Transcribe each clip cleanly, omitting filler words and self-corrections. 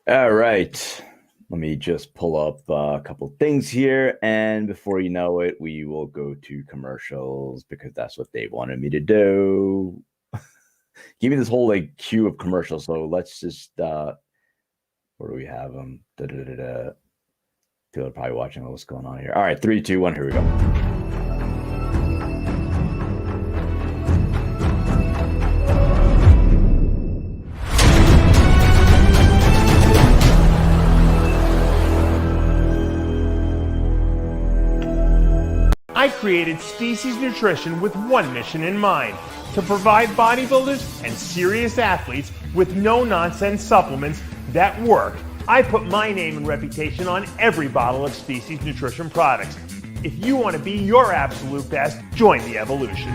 All right. Let me just pull up a couple things here. And before you know it, we will go to commercials because that's what they wanted me to do. Give me this whole like queue of commercials. So let's just, where do we have them? Da, da, da, da. People are probably watching what's going on here. All right. Three, two, one. Here we go. I created Species Nutrition with one mission in mind: to provide bodybuilders and serious athletes with no-nonsense supplements that work. I put my name and reputation on every bottle of Species Nutrition products. If you want to be your absolute best, join the evolution.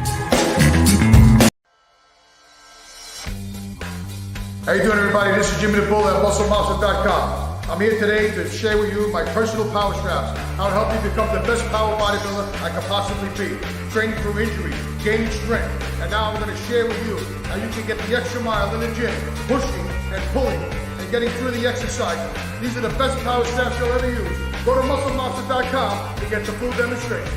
How you doing, everybody? This is Jimmy the Bull at MuscleMonster.com. I'm here today to share with you my personal power straps, how to help you become the best power bodybuilder I can possibly be. Training through injury, gaining strength, and now I'm going to share with you how you can get the extra mile in the gym, pushing and pulling and getting through the exercise. These are the best power straps you'll ever use. Go to MuscleMonster.com to get the full demonstration.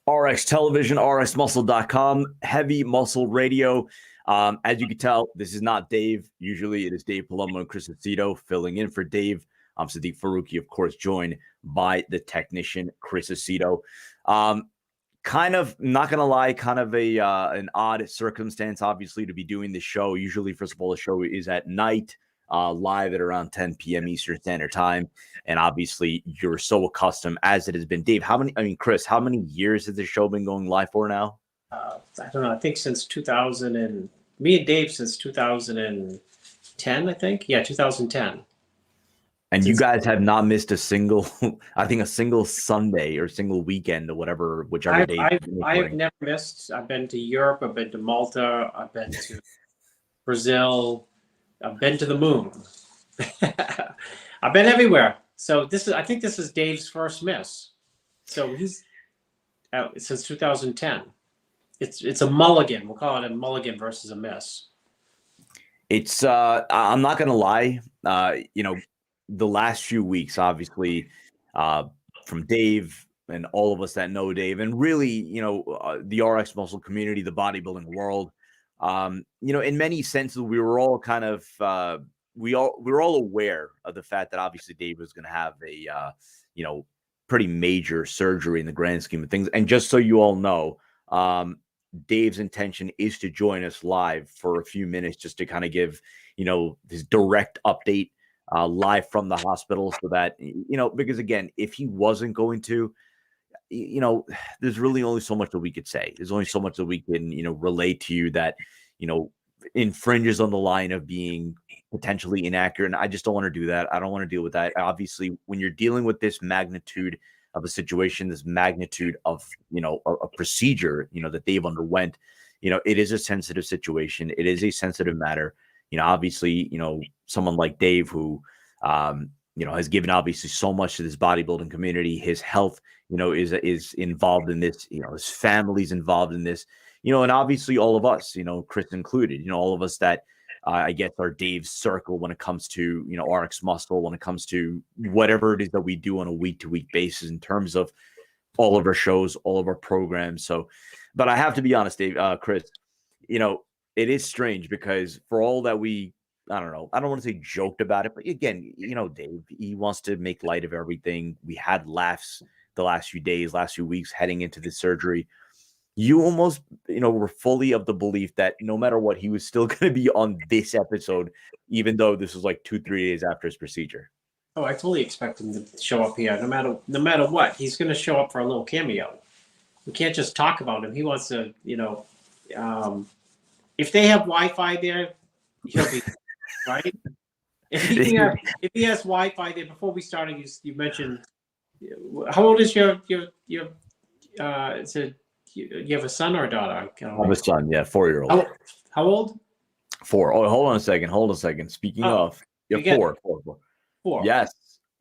RX Television, RXMuscle.com, Heavy Muscle Radio. As you can tell, this is not Dave. Usually it is Dave Palumbo and Chris Aceto filling in for Dave. I'm Siddique Farooqi, of course, joined by the technician, Chris Aceto. Kind of, not going to lie, kind of an odd circumstance, obviously, to be doing this show. Usually, first of all, the show is at night, live at around 10 p.m. Eastern Standard Time. And obviously, you're so accustomed as it has been. Dave, Chris, how many years has this show been going live for now? I don't know. I think since 2000 and me and Dave since 2010, I think. Yeah, 2010. And you guys have not missed a single, I think a single Sunday or single weekend or whatever, whichever day. I've never missed. I've been to Europe. I've been to Malta. I've been to Brazil. I've been to the moon. I've been everywhere. So I think this is Dave's first miss. So he's out since 2010. It's a mulligan. We'll call it a mulligan versus a miss. It's I'm not gonna lie. The last few weeks, obviously, from Dave and all of us that know Dave, and really, the RX muscle community, the bodybuilding world, in many senses, we were all kind of we were all aware of the fact that obviously Dave was going to have a pretty major surgery in the grand scheme of things. And just so you all know, Dave's intention is to join us live for a few minutes just to kind of give his direct update live from the hospital, so that because again, if he wasn't going to, there's really only so much that we could say. There's only so much that we can relate to you that infringes on the line of being potentially inaccurate. And I just don't want to do that. I don't want to deal with that. Obviously, when you're dealing with this magnitude of a situation, this magnitude of a procedure that Dave underwent, it is a sensitive situation. It is a sensitive matter. Obviously, someone like Dave who has given obviously so much to this bodybuilding community. His health is involved in this. His family's involved in this. And obviously all of us, Chris included, all of us that I guess are Dave's circle when it comes to, RX Muscle, when it comes to whatever it is that we do on a week-to-week basis in terms of all of our shows, all of our programs. So, but I have to be honest, Dave, Chris, it is strange because for all that I don't know, I don't want to say joked about it, but again, Dave, he wants to make light of everything. We had laughs the last few days, last few weeks heading into this surgery. You almost, were fully of the belief that no matter what, he was still going to be on this episode, even though this was like 2-3 days after his procedure. Oh, I fully expect him to show up here, no matter what. He's going to show up for a little cameo. We can't just talk about him. He wants to, if they have Wi-Fi there, he'll be right. If he has Wi-Fi there, before we started, you mentioned, how old is your you have a son or a daughter? I have a son, yeah, 4-year-old. How old? 4. Oh, hold on a second. Hold on a second. Speaking of, yeah, Again. 4. Yes.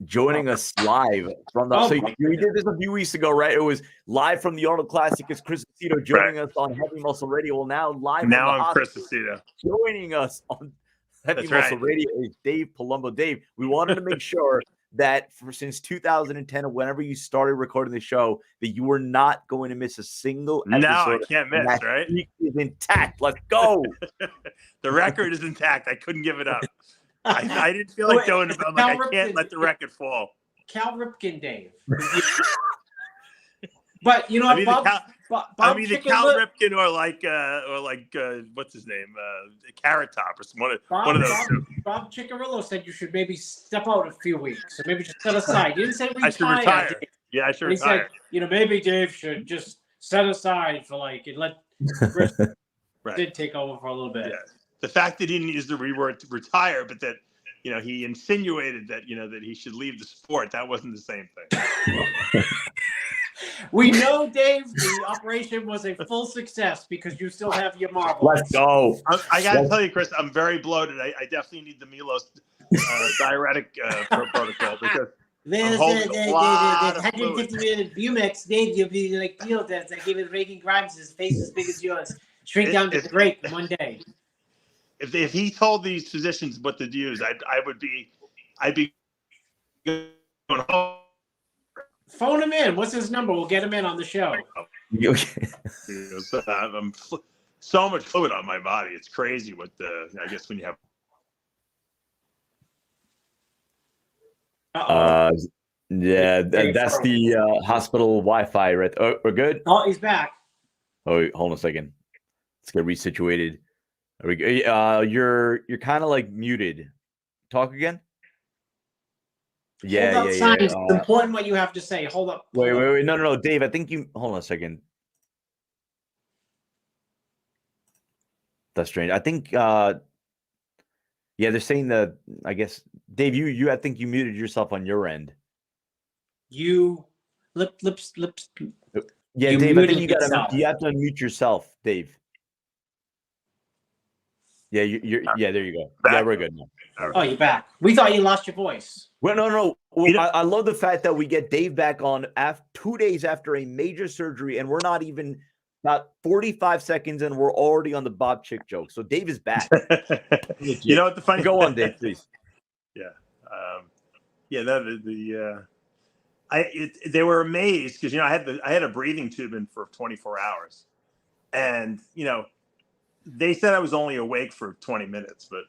Joining us live from the. So we did this a few weeks ago, right? It was live from the Arnold Classic. It's Chris Aceto joining us on Heavy Muscle Radio. Well, now live from the I'm Chris Aceto. Joining us on Heavy Muscle Radio is Dave Palumbo. Dave, we wanted to make sure that since 2010, whenever you started recording the show, that you were not going to miss a single episode. No, I can't miss, right? It is intact. Let's go. The record is intact. I couldn't give it up. I didn't feel like doing it. I'm like, I can't let the record fall. Cal Ripken, Dave. But you know, either Cal Ripken or like what's his name, Carrot Top, or one of those two. Bob Ciccarello said you should maybe step out a few weeks, or maybe just set aside. You didn't say retire. I should retire. Dave. Yeah, I should retire. He said, maybe Dave should just set aside for and let Chris did take over for a little bit. Yeah. The fact that he didn't use the word to retire, but that he insinuated that that he should leave the sport, that wasn't the same thing. We know, Dave, the operation was a full success because you still have your marbles. Let's go. I got to tell you, Chris, I'm very bloated. I definitely need the Milos diuretic protocol because there's 150-minute Bumex. Dave, you'll be like field dance. I gave it Reagan Grimes. His face as big as yours. Shrink down to the grape in one day. If he told these physicians what to use, I'd be going home. Phone him in. What's his number? We'll get him in on the show. I'm so much fluid on my body. It's crazy what I guess when you have. Yeah, that's the hospital Wi-Fi, right? Oh, we're good. Oh, he's back. Oh, hold on a second. Let's get resituated. Are we? You're kind of like muted. Talk again. Yeah. It's important what you have to say. Hold up. Wait. No, Dave. I think you. Hold on a second. That's strange. I think. Yeah, they're saying that. I guess, Dave. You. I think you muted yourself on your end. You. Lips. Yeah, you Dave. I think you have to unmute yourself, Dave. Yeah, you're. Yeah, there you go. Yeah, we're good now. Oh, you're back. We thought you lost your voice. Well, no. Well, I love the fact that we get Dave back on 2 days after a major surgery, and we're not even about 45 seconds, and we're already on the Bob Chick joke. So Dave is back. You know what the funny? Go on, Dave, please. Yeah, they were amazed because I had a breathing tube in for 24 hours, and they said I was only awake for 20 minutes, but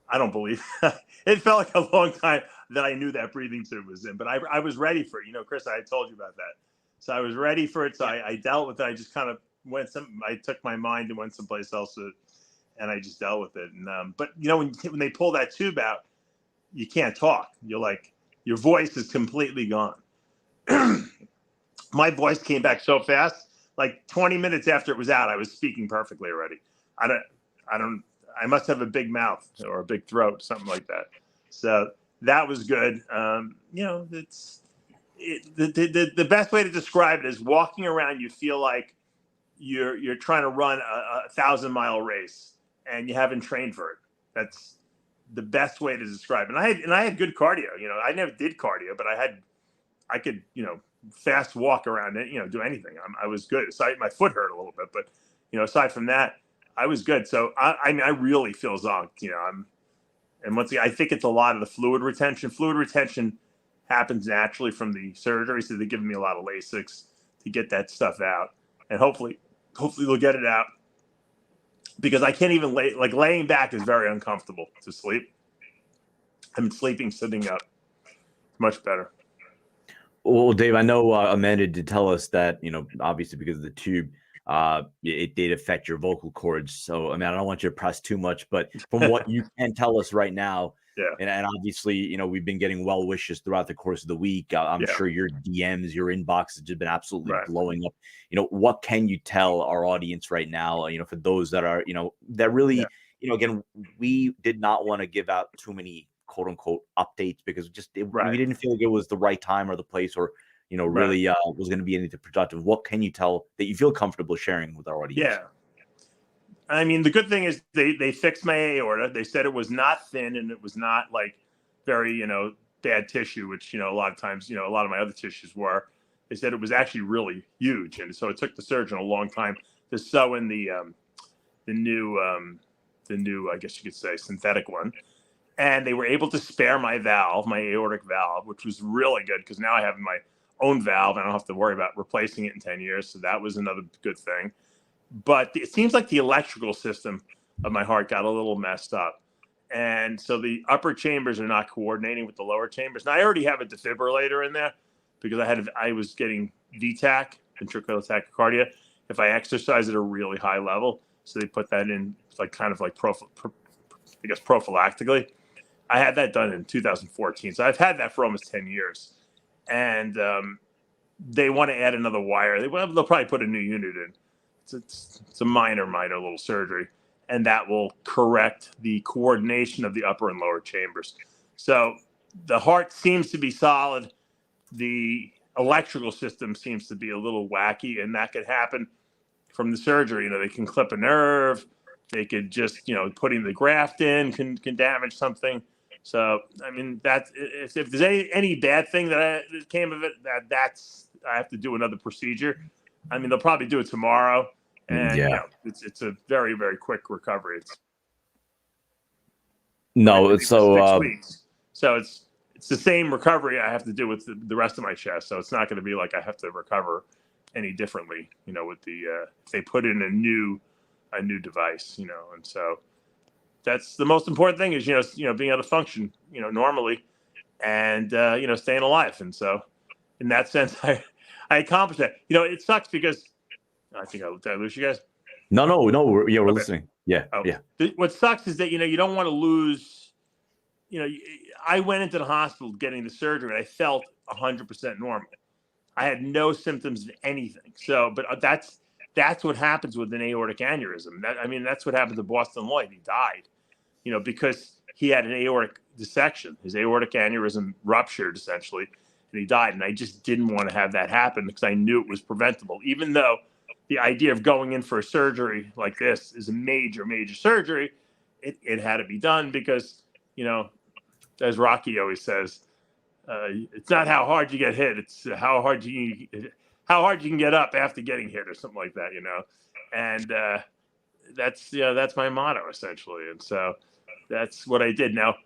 I don't believe it. It felt like a long time that I knew that breathing tube was in, but I was ready for it. Chris, I had told you about that. So I was ready for it. So I dealt with it. I just kind of I took my mind and went someplace else and I just dealt with it. And, but when they pull that tube out, you can't talk. You're like, your voice is completely gone. My voice came back so fast, like 20 minutes after it was out, I was speaking perfectly already. I must have a big mouth or a big throat, something like that. So that was good. The best way to describe it is walking around. You feel like you're trying to run a 1,000-mile race and you haven't trained for it. That's the best way to describe it. And I had good cardio. I never did cardio, but I could fast walk around and do anything. I was good. Aside, my foot hurt a little bit, but aside from that, I was good. So I really feel zonked. And once again, I think it's a lot of the fluid retention. Fluid retention happens naturally from the surgery, so they're giving me a lot of Lasix to get that stuff out, and hopefully they'll get it out because I can't even laying back is very uncomfortable to sleep. I'm sleeping sitting up, much better. Well, Dave, I know Amanda did tell us that obviously because of the tube. It did affect your vocal cords. So, I don't want you to press too much, but from what you can tell us right now, and obviously, we've been getting well wishes throughout the course of the week. I'm sure your DMs, your inbox has just been absolutely blowing up. What can you tell our audience right now, for those that are, that really, again, we did not want to give out too many quote unquote updates because we didn't feel like it was the right time or the place or really was going to be anything productive. What can you tell that you feel comfortable sharing with our audience? Yeah. I mean, the good thing is they fixed my aorta. They said it was not thin and it was not like very, bad tissue, which, a lot of times, a lot of my other tissues were. They said it was actually really huge. And so it took the surgeon a long time to sew in the new, I guess you could say, synthetic one. And they were able to spare my valve, my aortic valve, which was really good because now I have my own valve and I don't have to worry about replacing it in 10 years. So that was another good thing. But it seems like the electrical system of my heart got a little messed up. And so the upper chambers are not coordinating with the lower chambers. Now I already have a defibrillator in there because I was getting VTAC, ventricular tachycardia, if I exercise at a really high level. So they put that in prophylactically. I had that done in 2014. So I've had that for almost 10 years. And they want to add another wire. They'll probably put a new unit in. It's a minor little surgery. And that will correct the coordination of the upper and lower chambers. So the heart seems to be solid. The electrical system seems to be a little wacky. And that could happen from the surgery. They can clip a nerve. They could just, putting the graft in can damage something. So, I mean, if there's any bad thing that came of it, that's I have to do another procedure. I mean, they'll probably do it tomorrow, and it's a very, very quick recovery. It's 6 weeks, so it's the same recovery I have to do with the rest of my chest. So it's not going to be like I have to recover any differently, with the if they put in a new device, and so. That's the most important thing is, being able to function, normally and, staying alive. And so in that sense, I accomplished that. It sucks because I think did I lose you guys? No. We're Okay. listening. Yeah. Oh. Yeah. What sucks is that, you don't want to lose, I went into the hospital getting the surgery and I felt 100% normal. I had no symptoms of anything. So, but that's what happens with an aortic aneurysm. That's what happened to Boston Lloyd. He died, because he had an aortic dissection. His aortic aneurysm ruptured essentially, and he died. And I just didn't want to have that happen because I knew it was preventable. Even though the idea of going in for a surgery like this is a major, major surgery, it had to be done because, as Rocky always says, it's not how hard you get hit; it's how hard you can get up after getting hit, or something like that, And that's my motto essentially. And so that's what I did. Now,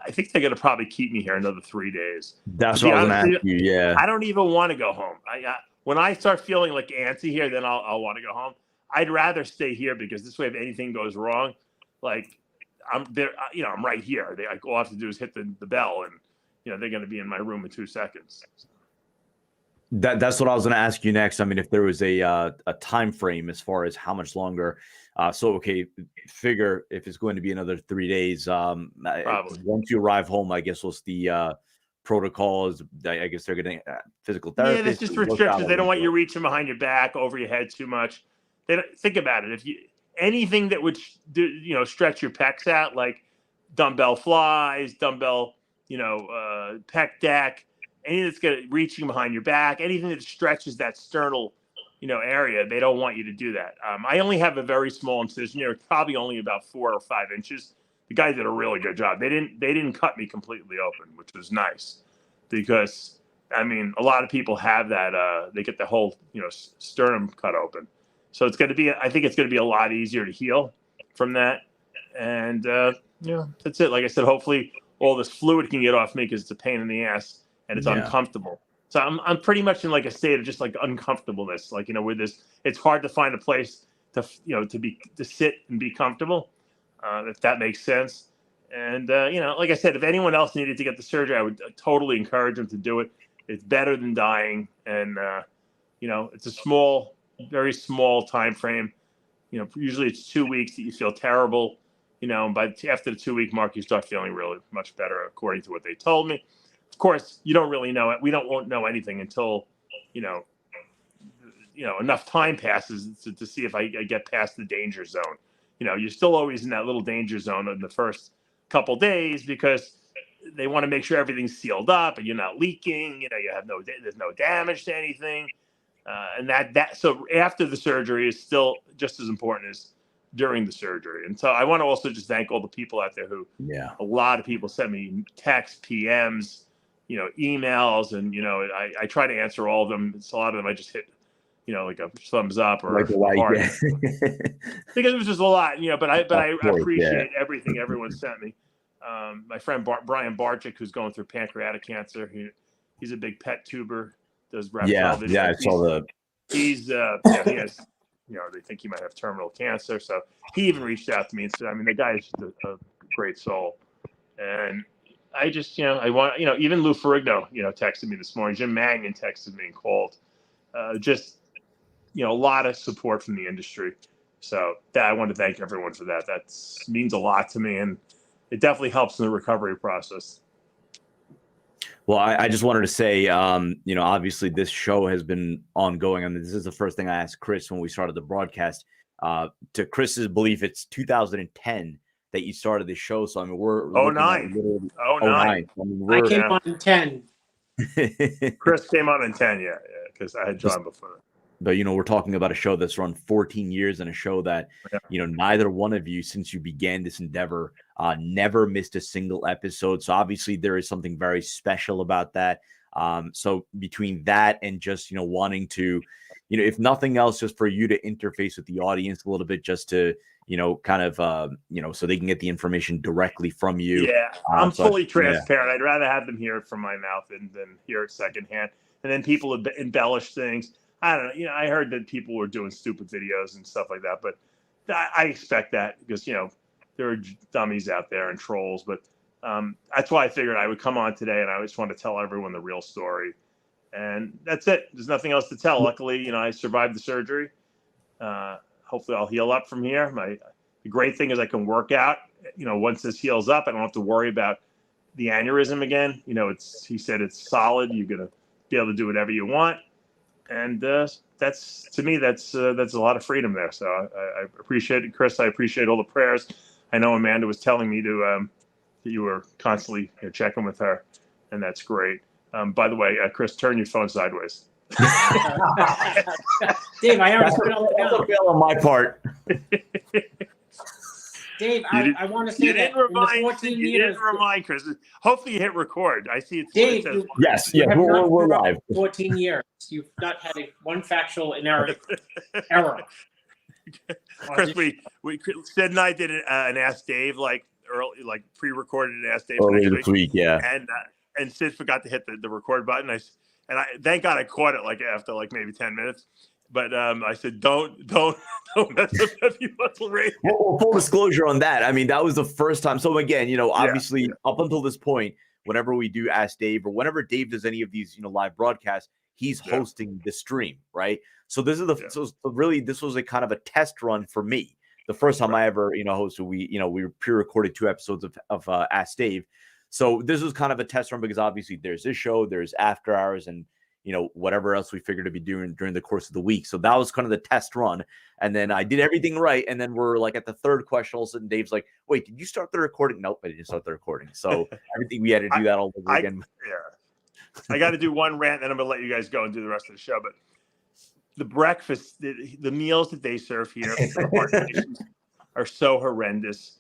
I think they're going to probably keep me here another 3 days. That's what I was going to ask you. Yeah. I don't even want to go home. When I start feeling like antsy here, then I'll want to go home. I'd rather stay here because this way, if anything goes wrong, like I'm there, I'm right here. All I have to do is hit the bell, and they're going to be in my room in 2 seconds. That's what I was going to ask you next. I mean, if there was a time frame as far as how much longer. Figure if it's going to be another 3 days. Probably. Once you arrive home, I guess what's the protocols? I guess they're getting physical therapy. Yeah, there's just restrictions. They don't want you reaching behind your back, over your head too much. They don't think about it. If anything that would stretch your pecs out, like dumbbell flies, dumbbell, pec deck. Anything that's reaching behind your back, anything that stretches that sternal, area, they don't want you to do that. I only have a very small incision here, probably only about 4 or 5 inches. The guy did a really good job. They didn't cut me completely open, which was nice, because a lot of people have that. They get the whole sternum cut open, so it's going to be. I think it's going to be a lot easier to heal from that. And that's it. Like I said, hopefully all this fluid can get off me because it's a pain in the ass. And it's uncomfortable. So I'm pretty much in like a state of just like uncomfortableness. Like, with this, it's hard to find a place to sit and be comfortable, if that makes sense. And, like I said, if anyone else needed to get the surgery, I would totally encourage them to do it. It's better than dying. And, it's a very small time frame. Usually it's 2 weeks that you feel terrible, but after the 2 week mark, you start feeling really much better, according to what they told me. Of course, you don't really know it. We won't know anything until, enough time passes to see if I get past the danger zone. You're still always in that little danger zone in the first couple days because they want to make sure everything's sealed up and you're not leaking. There's no damage to anything, and so after the surgery is still just as important as during the surgery. And so I want to also just thank all the people out there who, a lot of people sent me texts, PMs, emails, and, I try to answer all of them. It's a lot of them I just hit, like a thumbs up or heart. Because it was just a lot, but I appreciate everything everyone sent me. My friend Brian Barczyk, who's going through pancreatic cancer, he's a big pet tuber, does rap television. I saw he has, they think he might have terminal cancer. So he even reached out to me and said, I mean, the guy is just a great soul. And I just, I want, even Lou Ferrigno, texted me this morning. Jim Mannion texted me and called. Just, a lot of support from the industry. So I want to thank everyone for that. That means a lot to me. And it definitely helps in the recovery process. Well, I just wanted to say, obviously this show has been ongoing. I mean, this is the first thing I asked Chris when we started the broadcast. To Chris's belief, it's 2010 that you started the show. So, I mean, we're 09. I mean, I came on in 10. Chris came on in 10, because I had John before that. But, we're talking about a show that's run 14 years and a show that, neither one of you, since you began this endeavor, never missed a single episode. So obviously there is something very special about that. So between that and just, wanting to, if nothing else, just for you to interface with the audience a little bit, just to, kind of, so they can get the information directly from you. Yeah, I'm fully transparent. I'd rather have them hear it from my mouth than hear it secondhand. And then people embellish things. I don't know. I heard that people were doing stupid videos and stuff like that, but I expect that because, there are dummies out there and trolls. But that's why I figured I would come on today, and I just want to tell everyone the real story. And that's it. There's nothing else to tell. Luckily, I survived the surgery. Hopefully I'll heal up from here. The great thing is I can work out. Once this heals up, I don't have to worry about the aneurysm again. He said it's solid. You're going to be able to do whatever you want. And that's, to me, that's a lot of freedom there. So I appreciate it, Chris. I appreciate all the prayers. I know Amanda was telling me that you were constantly checking with her, and that's great. By the way, Chris, turn your phone sideways. Dave, I already put all that's a fail on my part. Dave, I want to say that in the 14 years. You didn't remind Chris. Hopefully you hit record. I see it. Dave, yes, we're live. 14 years. You've not had one factual error. Chris, Sid and I did an Ask Dave, early, pre-recorded an Ask Dave earlier this week, and Sid forgot to hit the record button. I thank God I caught it after maybe 10 minutes. But I said, don't mess up heavy muscle radio. Well, full disclosure on that. I mean, that was the first time. So again, obviously up until this point, whenever we do Ask Dave or whenever Dave does any of these, live broadcasts, he's hosting the stream, right? So this is so really, this was a kind of a test run for me. The first time I ever, hosted, we pre-recorded 2 episodes of Ask Dave. So this was kind of a test run because obviously there's this show, there's After Hours, and whatever else we figured to be doing during the course of the week. So that was kind of the test run. And then I did everything right. And then we're at the third question, all of a sudden Dave's like, wait, did you start the recording? Nope, I didn't start the recording. So everything we had to do that all over again. I got to do one rant, and I'm going to let you guys go and do the rest of the show. But the breakfast, the meals that they serve here are so horrendous.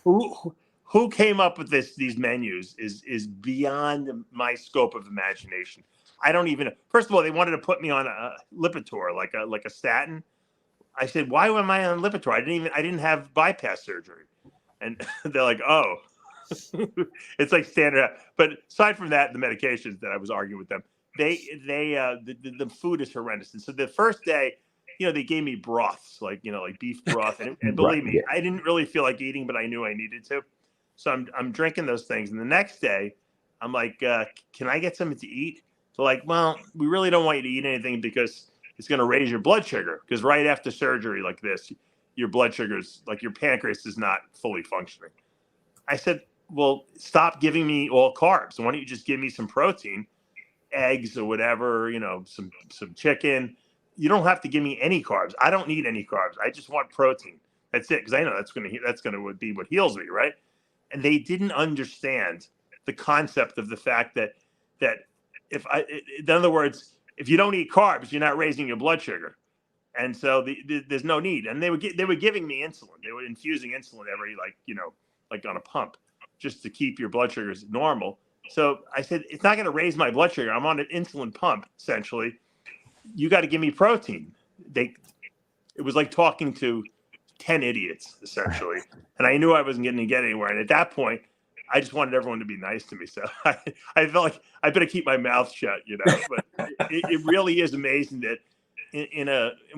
Who came up with these menus is beyond my scope of imagination. I don't even. First of all, they wanted to put me on a Lipitor, like a statin. I said, "Why am I on Lipitor? I didn't have bypass surgery." And they're like, "Oh, it's like standard." But aside from that, the medications that I was arguing with them, the food is horrendous. And so the first day, they gave me broths, like beef broth, and believe me, I didn't really feel like eating, but I knew I needed to. So I'm drinking those things. And the next day, I'm like, can I get something to eat? So well, we really don't want you to eat anything because it's going to raise your blood sugar. Because right after surgery like this, your blood sugars, your pancreas is not fully functioning. I said, well, stop giving me all carbs. Why don't you just give me some protein, eggs or whatever, some chicken. You don't have to give me any carbs. I don't need any carbs. I just want protein. That's it. Because I know that's going to be what heals me, right? And they didn't understand the concept of the fact that in other words, if you don't eat carbs, you're not raising your blood sugar. And so there's no need. And they were giving me insulin. They were infusing insulin every like on a pump, just to keep your blood sugars normal. So I said, it's not going to raise my blood sugar. I'm on an insulin pump, essentially. You got to give me protein. It was like talking to 10 idiots, essentially. And I knew I wasn't going to get anywhere. And at that point, I just wanted everyone to be nice to me. So I felt like I better keep my mouth shut, But it really is amazing that in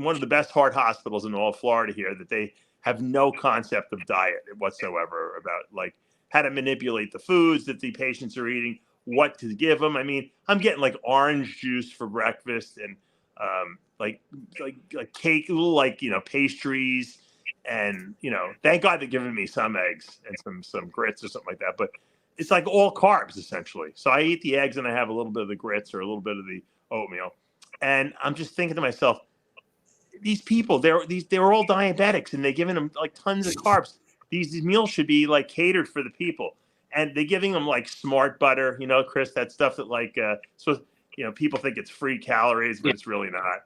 one of the best heart hospitals in all of Florida here, that they have no concept of diet whatsoever, about like how to manipulate the foods that the patients are eating, what to give them. I mean, I'm getting like orange juice for breakfast and like cake, like pastries, and thank God they're giving me some eggs and some grits or something like that. But it's like all carbs essentially. So I eat the eggs and I have a little bit of the grits or a little bit of the oatmeal. And I'm just thinking to myself, these people, they're all diabetics, and they're giving them like tons of carbs. These meals should be like catered for the people, and they're giving them like smart butter, Chris, that stuff that like so people think it's free calories, but it's really not.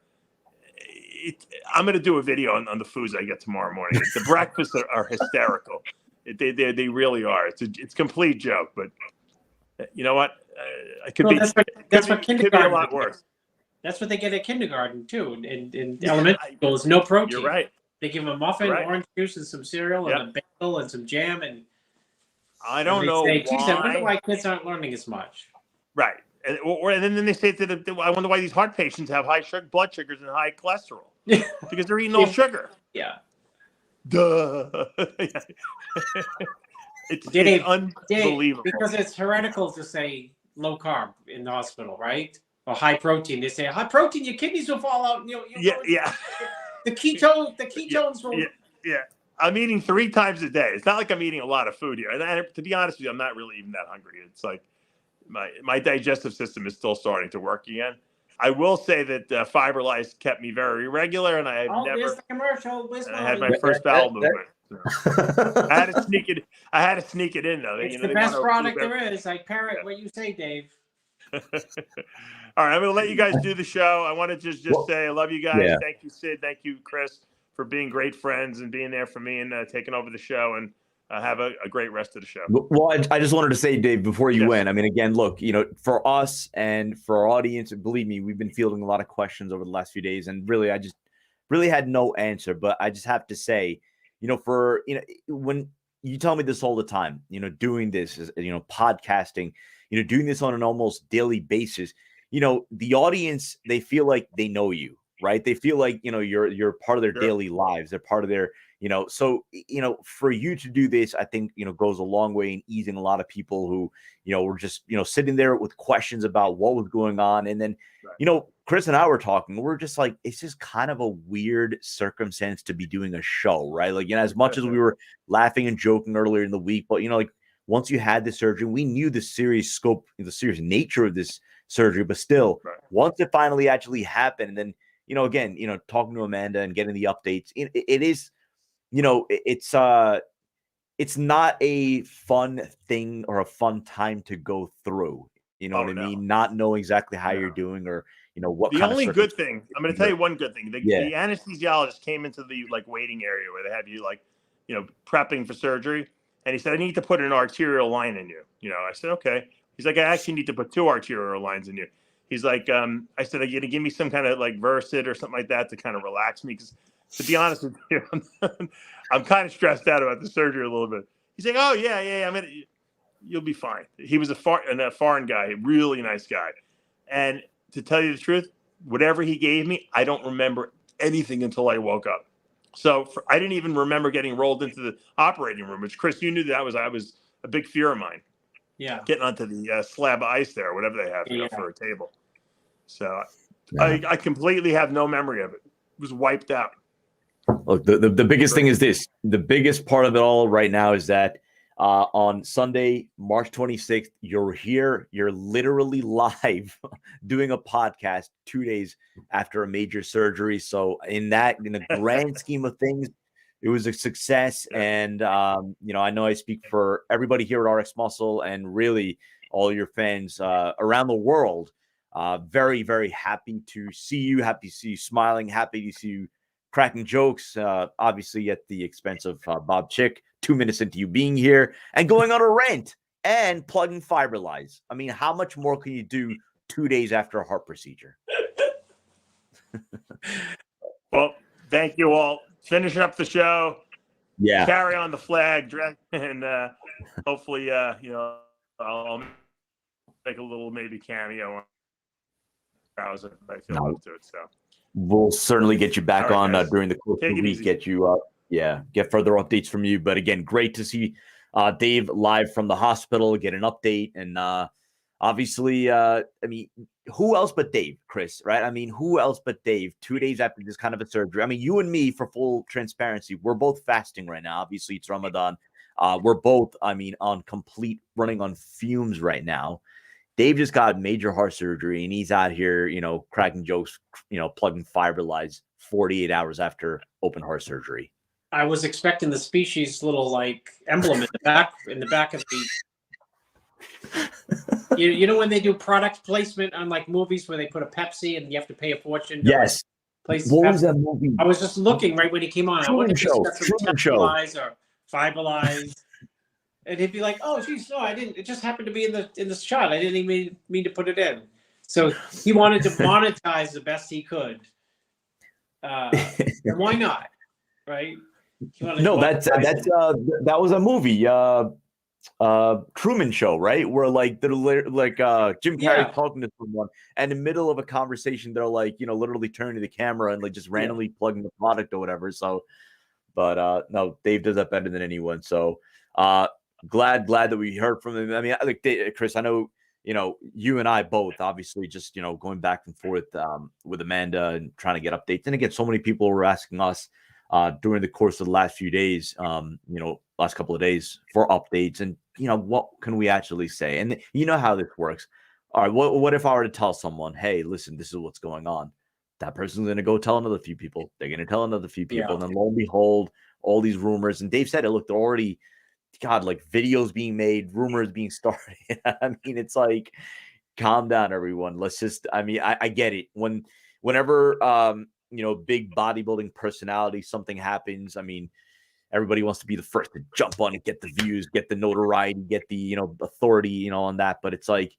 I'm going to do a video on the foods I get tomorrow morning. The breakfasts are hysterical. They really are. It's a complete joke, but you know what? It could be. That's what could be a lot worse. That's what they get at kindergarten too. In elementary school, it's no protein. You're right. They give them a muffin, orange juice, and some cereal, and a bagel, and some jam. And I don't know why. I wonder why kids aren't learning as much. Right, and then they say that I wonder why these heart patients have high blood sugars and high cholesterol. Because they're eating all sugar. Yeah. Duh. It's unbelievable. Because it's heretical to say low carb in the hospital, right? Or high protein. They say high protein, your kidneys will fall out. Yeah. The ketones will. Yeah. I'm eating 3 times a day. It's not like I'm eating a lot of food here. And to be honest with you, I'm not really even that hungry. It's like my digestive system is still starting to work again. I will say that Fiber Life kept me very regular, and I have never. There's the commercial. I had my first bowel movement. So. I had to sneak it in though. It's the best product there is. I parrot what you say, Dave. All right, I'm going to let you guys do the show. I want to just say I love you guys. Yeah. Thank you, Sid. Thank you, Chris, for being great friends and being there for me and taking over the show. And have a great rest of the show. Well, I just wanted to say, Dave, before you went, I mean, again, look, for us and for our audience, believe me, we've been fielding a lot of questions over the last few days, and really, I just really had no answer. But I just have to say, when you tell me this all the time, doing this, podcasting, doing this on an almost daily basis, the audience, they feel like they know you, right? They feel like, you're part of their daily lives. They're part of their, so, for you to do this, I think, goes a long way in easing a lot of people who, were just, sitting there with questions about what was going on. And then, Chris and I were talking, we're just like, it's just kind of a weird circumstance to be doing a show, right? Like, as much as we were laughing and joking earlier in the week, but, like, once you had the surgery, we knew the serious scope, the serious nature of this surgery, but still, once it finally actually happened, and then, again, talking to Amanda and getting the updates, it is, it's not a fun thing or a fun time to go through. You know what I mean? Not knowing exactly how you're doing or, what the kind only of good thing, I'm going to tell you one good thing. The anesthesiologist came into the waiting area where they have you prepping for surgery. And he said, I need to put an arterial line in you. I said, okay. He's like, I actually need to put 2 arterial lines in you. He's like, I said, are you going to give me some kind of Versed or something like that to kind of relax me? Because to be honest with you, I'm kind of stressed out about the surgery a little bit. He's like, oh, yeah. You'll be fine. He was a foreign guy, a really nice guy. And to tell you the truth, whatever he gave me, I don't remember anything until I woke up. So I didn't even remember getting rolled into the operating room, which, Chris, you knew that was a big fear of mine. Yeah. Getting onto the slab of ice there, whatever they have for a table. So I completely have no memory of it. It was wiped out. Look, the biggest thing is this. The biggest part of it all right now is that on Sunday, March 26th, you're here. You're literally live doing a podcast 2 days after a major surgery. So in the grand scheme of things, it was a success. And, I know I speak for everybody here at RX Muscle and really all your fans around the world. Very, very happy to see you. Happy to see you smiling. Happy to see you cracking jokes, obviously at the expense of Bob Chick, 2 minutes into you being here and going on a rant and plugging Fiberlize. I mean, how much more can you do 2 days after a heart procedure? Well, thank you all. Finishing up the show. Yeah. Carry on the flag, and hopefully, I'll make a little maybe cameo on browser if I feel up to it. So we'll certainly get you back on during the course of the week. Easy. Get you get further updates from you. But again, great to see Dave live from the hospital, get an update, and obviously, I mean, who else but Dave, Chris, right? I mean, who else but Dave 2 days after this kind of a surgery? I mean, you and me, for full transparency, we're both fasting right now. Obviously, it's Ramadan. We're both, I mean, running on fumes right now. Dave just got major heart surgery, and he's out here, cracking jokes, plugging Fiberlize 48 hours after open heart surgery. I was expecting the species little like emblem in the back of the. You know when they do product placement on like movies where they put a Pepsi and you have to pay a fortune? Yes. Place what was that movie? I was just looking right when he came on. I wonder if he's got some Fiberlize or Fiberlize. And he'd be like, "Oh, geez, no, I didn't. It just happened to be in the shot. I didn't even mean to put it in." So he wanted to monetize the best he could. And why not? Right? No, that was a movie. Truman Show, right? Where like they're like Jim Carrey talking to someone, and in the middle of a conversation, they're like, literally turning to the camera and like just randomly plugging the product or whatever. So, but no, Dave does that better than anyone. So, glad that we heard from him. I mean, like Chris, I know you and I both obviously just going back and forth with Amanda and trying to get updates. And again, so many people were asking us during the course of the last few days, last couple of days for updates, and what can we actually say? And you know how this works. All right, what if I were to tell someone, hey, listen, this is what's going on? That person's going to go tell another few people. They're going to tell another few people, and then lo and behold, all these rumors. And Dave said it. Look, they're already, God, like videos being made, rumors being started. I mean, it's like, calm down, everyone. Let's just. I mean, I get it. Whenever big bodybuilding personality, something happens. I mean, everybody wants to be the first to jump on it, get the views, get the notoriety, get the, authority, on that. But it's like,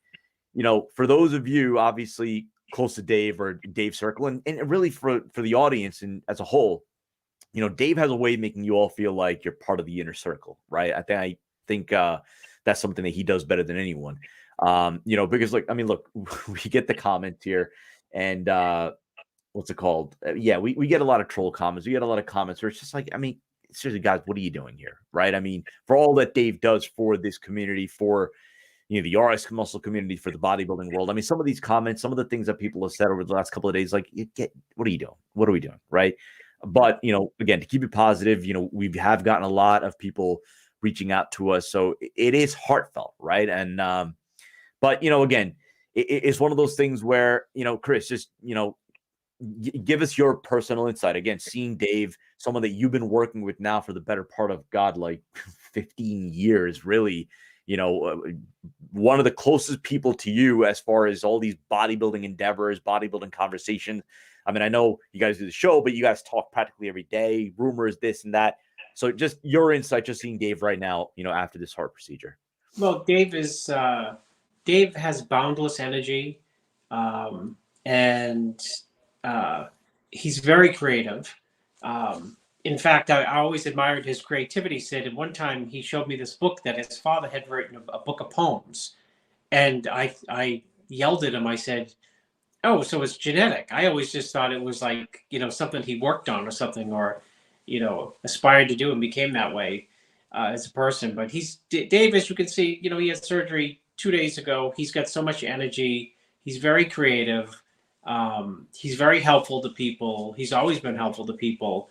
for those of you obviously close to Dave or Dave's circle, and really for the audience and as a whole, Dave has a way of making you all feel like you're part of the inner circle, right? I think that's something that he does better than anyone. Because like, I mean, look, we get the comments here, and what's it called? We get a lot of troll comments. We get a lot of comments where it's just like, I mean, seriously, guys, what are you doing here? Right? I mean, for all that Dave does for this community, for the RS muscle community, for the bodybuilding world. I mean, some of these comments, some of the things that people have said over the last couple of days, like, what are you doing? What are we doing? Right? But again, to keep it positive, we have gotten a lot of people reaching out to us, so it is heartfelt, right? And but again, it's one of those things where Chris, just give us your personal insight. Again, seeing Dave, someone that you've been working with now for the better part of, God, like 15 years, really, one of the closest people to you as far as all these bodybuilding endeavors, bodybuilding conversations. I mean, I know you guys do the show, but you guys talk practically every day, rumors, this and that. So just your insight, just seeing Dave right now, after this heart procedure. Well, Dave has boundless energy, and he's very creative. In fact, I always admired his creativity, Sid. And one time he showed me this book that his father had written, a book of poems. And I yelled at him. I said, "Oh, so it's genetic." I always just thought it was like, something he worked on or something, or, aspired to do and became that way as a person. But Dave, as you can see, he had surgery 2 days ago. He's got so much energy. He's very creative. He's very helpful to people. He's always been helpful to people.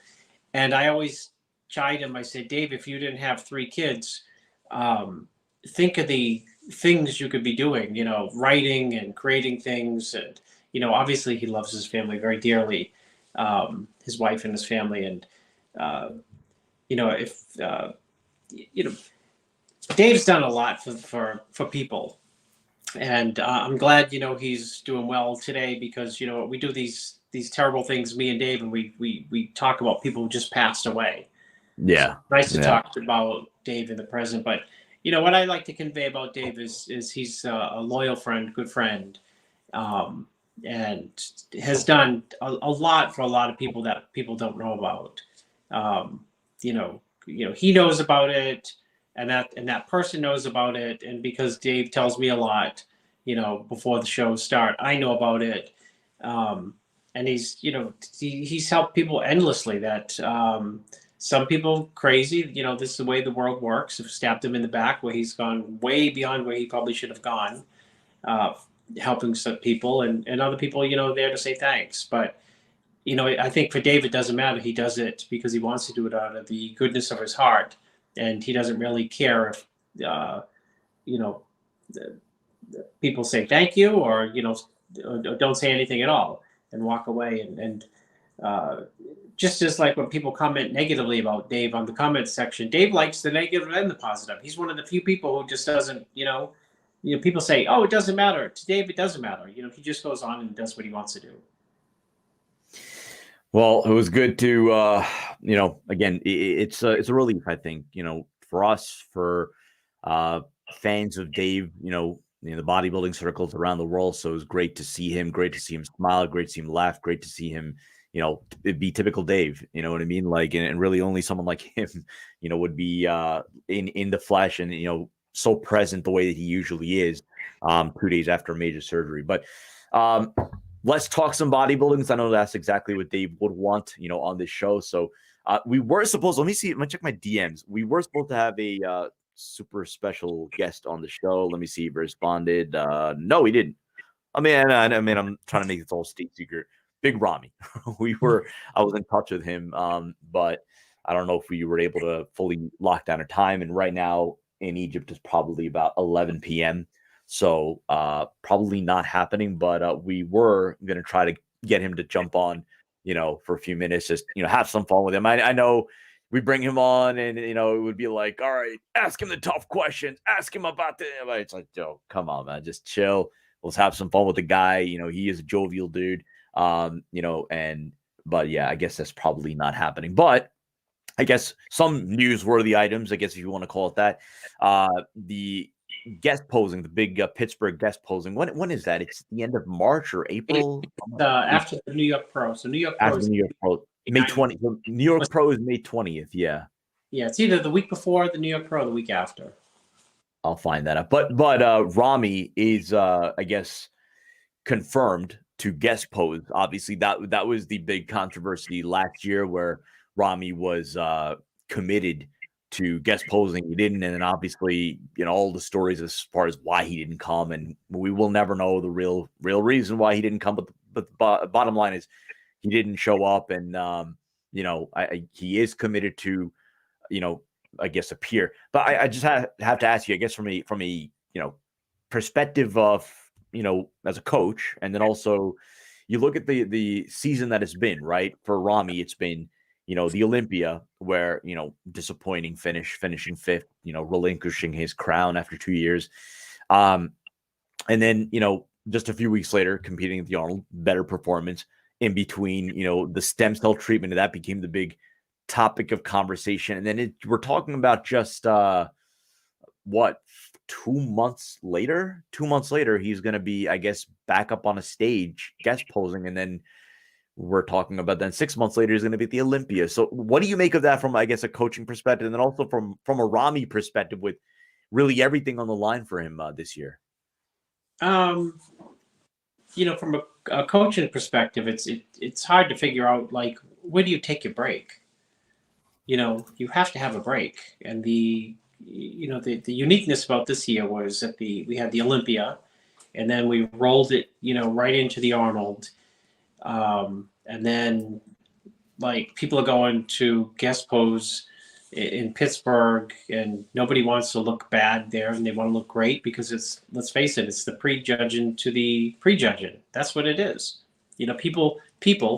And I always chide him. I said, "Dave, if you didn't have 3 kids, think of the things you could be doing, writing and creating things." And, obviously he loves his family very dearly, his wife and his family. And, Dave's done a lot for people. And I'm glad, he's doing well today, because, we do these these terrible things, me and Dave, and we talk about people who just passed away. Yeah. Nice to Yeah. talk about Dave in the present, but what I like to convey about Dave is he's a loyal friend, good friend, and has done a lot for a lot of people that people don't know about. He knows about it, and that person knows about it, and because Dave tells me a lot, before the shows start, I know about it, and he's helped people endlessly. That some people crazy, this is the way the world works. Have stabbed him in the back, where he's gone way beyond where he probably should have gone, helping some people, and other people, there to say thanks. But I think for Dave, it doesn't matter. He does it because he wants to do it out of the goodness of his heart, and he doesn't really care if people say thank you or don't say anything at all and walk away. And just as like when people comment negatively about Dave on the comment section, Dave likes the negative and the positive. He's one of the few people who just doesn't, people say, oh, it doesn't matter. To Dave, it doesn't matter. He just goes on and does what he wants to do. Well, it was good to, again, it's a relief, I think, for us, for fans of Dave, the bodybuilding circles around the world. So it was great to see him, great to see him smile, great to see him laugh, great to see him, it'd be typical Dave, you know what I mean? Like, and really only someone like him, would be in the flesh and, so present the way that he usually is 2 days after major surgery. But let's talk some bodybuilding. I know that's exactly what Dave would want, on this show. So we were supposed, let me check my DMs. We were supposed to have a super special guest on the show. Let me see if he responded. No, he didn't. I mean, I'm trying to make this all state secret. Big Rami. I was in touch with him, but I don't know if we were able to fully lock down a time. And right now in Egypt is probably about 11 p.m. So probably not happening, but we were going to try to get him to jump on, for a few minutes, just, have some fun with him. I know we bring him on and, it would be like, all right, ask him the tough questions, ask him about the, it's like, Joe, come on, man, just chill. Let's have some fun with the guy. He is a jovial dude, but yeah, I guess that's probably not happening, but I guess some newsworthy items, I guess, if you want to call it that, the guest posing, the big Pittsburgh guest posing. When is that? It's the end of March or April? After the New York Pro. So New York Pro is New York Pro, May 20th. So New York Pro is May 20th. Yeah. Yeah, it's either the week before the New York Pro or the week after. I'll find that out. But Rami is I guess confirmed to guest pose. Obviously, that was the big controversy last year where Rami was committed to guest posing. He didn't, and then obviously, all the stories as far as why he didn't come, and we will never know the real reason why he didn't come. But the bottom line is he didn't show up, and he is committed to, I guess, appear. But I just have to ask you, I guess, from a perspective of as a coach, and then also you look at the season that it's been, right, for Rami. It's been the Olympia, where, disappointing finishing fifth, relinquishing his crown after 2 years. And then, just a few weeks later, competing at the Arnold, better performance. In between, the stem cell treatment, and that became the big topic of conversation. And then we're talking about just, 2 months later? 2 months later, he's going to be, I guess, back up on a stage, guest posing, and then we're talking about then 6 months later, he's going to be at the Olympia. So what do you make of that from, I guess, a coaching perspective, and then also from a Rami perspective, with really everything on the line for him this year? From a coaching perspective, it's hard to figure out, like, where do you take your break? You have to have a break. And the uniqueness about this year was that we had the Olympia, and then we rolled it, right into the Arnold. And then, like, people are going to guest pose in Pittsburgh, and nobody wants to look bad there, and they want to look great because let's face it, it's the prejudging to the prejudging. That's what it is.